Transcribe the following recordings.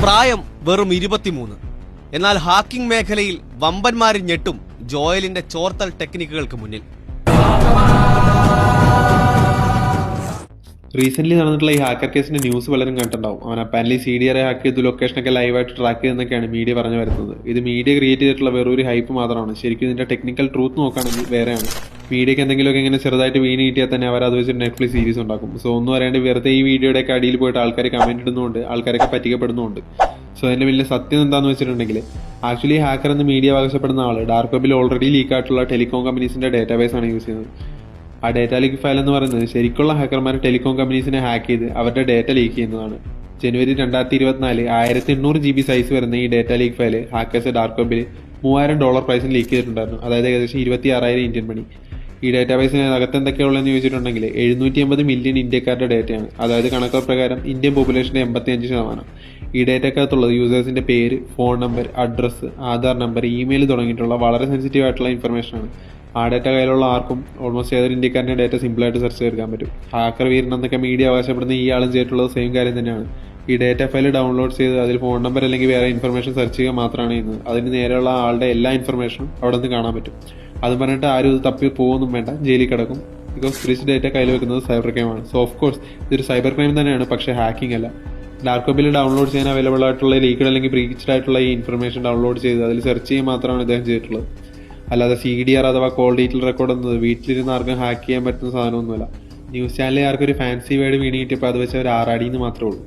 പ്രായം വെറും 23. എന്നാൽ ഹാക്കിംഗ് മേഖലയിൽ വമ്പന്മാരിൽ ഞെട്ടും ജോയലിന്റെ ചോർത്തൽ ടെക്നിക്കുകൾക്ക് മുന്നിൽ. റീസെന്റ് നടന്നിട്ടുള്ള ഈ ഹാക്കർ കേസിന്റെ ന്യൂസ് പലരും കണ്ടിട്ടുണ്ടാവും. അവൻ അപ്പാരന്റ്ലി CDR ഹാക്ക് ചെയ്തു ലൊക്കേഷനൊക്കെ ലൈവായിട്ട് ട്രാക്ക് ചെയ്തെന്നൊക്കെയാണ് മീഡിയ പറഞ്ഞു വരുന്നത്. ഇത് മീഡിയ ക്രിയേറ്റ് ചെയ്തിട്ടുള്ള വേറൊരു ഹൈപ്പ് മാത്രമാണ്. ശരിക്കും ഇതിന്റെ ടെക്നിക്കൽ ട്രൂത്ത് നോക്കുകയാണെങ്കിൽ വേറെയാണ്. മീഡിയക്ക് എന്തെങ്കിലുമൊക്കെ ഇങ്ങനെ ചെറുതായിട്ട് വീണ് കിട്ടിയാൽ തന്നെ അവർ അത് വെച്ചിട്ട് നെറ്റ്ഫ്ലിക്സ് സീരീസ് ഉണ്ടാക്കും. സോ ഒന്നും അറിയാണ്ട് വെറുതെ ഈ വീഡിയോയുടെ ഒക്കെ അടിയിൽ പോയിട്ട് ആൾക്കാർ കമന്റ് ഇടുന്നുണ്ട്, ആൾക്കാരൊക്കെ പറ്റിക്കപ്പെടുന്നുണ്ട്. സോ അതിന്റെ വലിയ സത്യം എന്താണെന്ന് വെച്ചിട്ടുണ്ടെങ്കിൽ ആക്ച്വലി ഹാക്കർ എന്ന് മീഡിയ അവകാശപ്പെടുന്ന ആൾ ഡാർക്ക് വെബിൽ ഓൾറെഡി ലീക്ക് ആയിട്ടുള്ള ടെലികോം കമ്പനീസിന്റെ ഡേറ്റാബേസ് ആണ് യൂസ് ചെയ്യുന്നത്. ആ ഡേറ്റ ലീക്ക് ഫയൽ എന്ന് പറയുന്നത് ശരിക്കുള്ള ഹാക്കർമാർ ടെലികോം കമ്പനീസിനെ ഹാക്ക് ചെയ്ത് അവരുടെ ഡേറ്റ ലീക്ക് ചെയ്യുന്നതാണ്. ജനുവരി 2024 1800 GB സൈസ് വരുന്ന ഈ data leak file hackers dark വെബിൽ $3000 പ്രൈസിന് ലീക്ക് ചെയ്തിട്ടുണ്ടായിരുന്നു. അതായത് ഏകദേശം 26,000 ഇന്ത്യൻ മണി. ഈ ഡേറ്റാബേസിനകത്ത് എന്തൊക്കെയുള്ളതെന്ന് ചോദിച്ചിട്ടുണ്ടെങ്കിൽ 750 മില്യൺ ഇന്ത്യക്കാരുടെ ഡേറ്റയാണ്. അതായത് കണക്കുകൾ പ്രകാരം ഇന്ത്യൻ പോപ്പുലേഷന്റെ 85%. ഈ ഡേറ്റക്കകത്തുള്ളത് യൂസേഴ്സിന്റെ പേര്, phone number, address, Aadhaar number, email തുടങ്ങിയിട്ടുള്ള വളരെ സെൻസിറ്റീവ് ആയിട്ടുള്ള ഇൻഫർമേഷനാണ്. ആ ഡേറ്റ കയ്യിലുള്ള ആർക്കും ഓൾമോസ്റ്റ് ഏതൊരു ഇന്ത്യക്കാരൻ്റെ ഡേറ്റ സിമ്പിളായിട്ട് സെർച്ച് ചെയ്തെടുക്കാൻ പറ്റും. ഹാക്കർ വീരനെന്നൊക്കെ മീഡിയ അവകാശപ്പെടുന്ന ഈ ആളും ചെയ്തിട്ടുള്ളത് സെയിം കാര്യം തന്നെയാണ്. ഈ ഡേറ്റ ഫയൽ ഡൗൺലോഡ് ചെയ്ത് അതിൽ ഫോൺ നമ്പർ അല്ലെങ്കിൽ വേറെ ഇൻഫർമേഷൻ സെർച്ച് ചെയ്യുക മാത്രമാണ് ചെയ്യുന്നത്. അതിന് നേരെയുള്ള ആളുടെ എല്ലാ ഇൻഫർമേഷനും അവിടെ നിന്ന് കാണാൻ പറ്റും. അത് പറഞ്ഞിട്ട് ആരും ഇത് തപ്പി പോകുന്നും വേണ്ട, ജയിലിൽ കിടക്കും. ബിക്കോസ് ഫ്രിച്ച് ഡേറ്റ കയ്യിൽ വെക്കുന്നത് സൈബർ ക്രൈമാണ്. സോ ഓഫ് കോഴ്സ് ഇതൊരു സൈബർ ക്രൈം തന്നെയാണ്, പക്ഷേ ഹാക്കിംഗ് അല്ല. ഡാർക്ക് വെബിൽ ഡൗൺലോഡ് ചെയ്യാൻ അവൈലബിൾ ആയിട്ടുള്ള ലീക്ഡ് അല്ലെങ്കിൽ ബ്രീച്ച്ഡ് ആയിട്ടുള്ള ഈ ഇൻഫർമേഷൻ ഡൗൺലോഡ് ചെയ്ത് അതിൽ സെർച്ച് ചെയ്യുക മാത്രമാണ് ഇദ്ദേഹം ചെയ്തിട്ടുള്ളത്. അല്ലാതെ CDR അഥവാ കോൾ ഡീറ്റെയിൽ റെക്കോർഡ് എന്നത് വീട്ടിലിരുന്ന് ആർക്കും ഹാക്ക് ചെയ്യാൻ പറ്റുന്ന സാധനമൊന്നുമല്ല. ന്യൂസ് ചാനലിൽ ആർക്കൊരു ഫാൻസി വേർഡ് വീണ് കിട്ടിയപ്പോൾ അത് വെച്ച് അവർ ആറാടിയെന്ന് മാത്രമേ ഉള്ളൂ.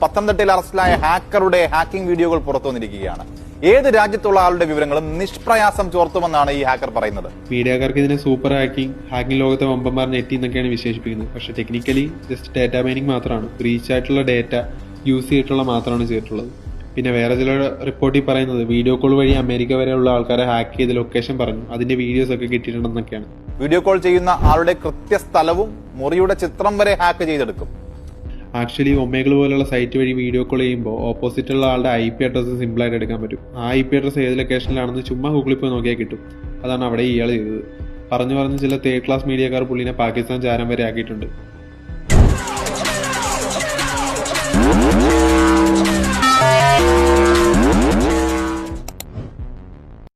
പത്തനംതിട്ടയിൽ അറസ്റ്റിലായ ഹാക്കറുടെ ഹാക്കിംഗ് വീഡിയോകൾ പുറത്തു വന്നിരിക്കുകയാണ്. ഏത് രാജ്യത്തുള്ള ആളുടെ വിവരങ്ങളും നിഷ്പ്രയാസം ചോർത്തുമെന്നാണ് ഈ ഹാക്കർ പറയുന്നത്. മീഡിയക്കാർക്ക് ഇതിനെ സൂപ്പർ ഹാക്കിംഗ് ലോകത്തെ വമ്പന്മാർ നെറ്റി എന്നൊക്കെയാണ് വിശേഷിപ്പിക്കുന്നത്. പക്ഷേ ടെക്നിക്കലി ജസ്റ്റ് ഡേറ്റ മൈനിങ് മാത്രമാണ്. ബ്രീച്ച് ആയിട്ടുള്ള ഡേറ്റ യൂസ് ചെയ്തിട്ടുള്ള മാത്രമാണ് ചെയ്തിട്ടുള്ളത്. പിന്നെ വേറെ ചില റിപ്പോർട്ടിൽ പറയുന്നത് വീഡിയോ കോൾ വഴി അമേരിക്ക വരെയുള്ള ആൾക്കാരെ ഹാക്ക് ചെയ്ത് ലൊക്കേഷൻ പറഞ്ഞു അതിന്റെ വീഡിയോസ് ഒക്കെ കിട്ടിയിട്ടുണ്ടെന്നൊക്കെയാണ്. വീഡിയോ കോൾ ചെയ്യുന്ന ആളുടെ കൃത്യസ്ഥലവും മുറിയുടെ ചിത്രം വരെ ഹാക്ക് ചെയ്തെടുക്കും. ആക്ച്വലി ഒമേഗിൾ പോലുള്ള സൈറ്റ് വഴി വീഡിയോ കോൾ ചെയ്യുമ്പോൾ ഓപ്പോസിറ്റുള്ള ആളുടെ IP അഡ്രസ്സ് സിമ്പിളായിട്ട് എടുക്കാൻ പറ്റും. ആ IP അഡ്രസ്സ് ഏത് ലൊക്കേഷനിലാണെന്ന് ചുമ്മാ ഗൂഗിളിൽ പോയി നോക്കിയാൽ കിട്ടും. അതാണ് അവിടെ ഇയാൾ ചെയ്തത്. പറഞ്ഞ് ചില തേർഡ് ക്ലാസ് മീഡിയക്കാർ പുള്ളിനെ പാകിസ്ഥാൻ ചാരം വരെ ആക്കിയിട്ടുണ്ട്.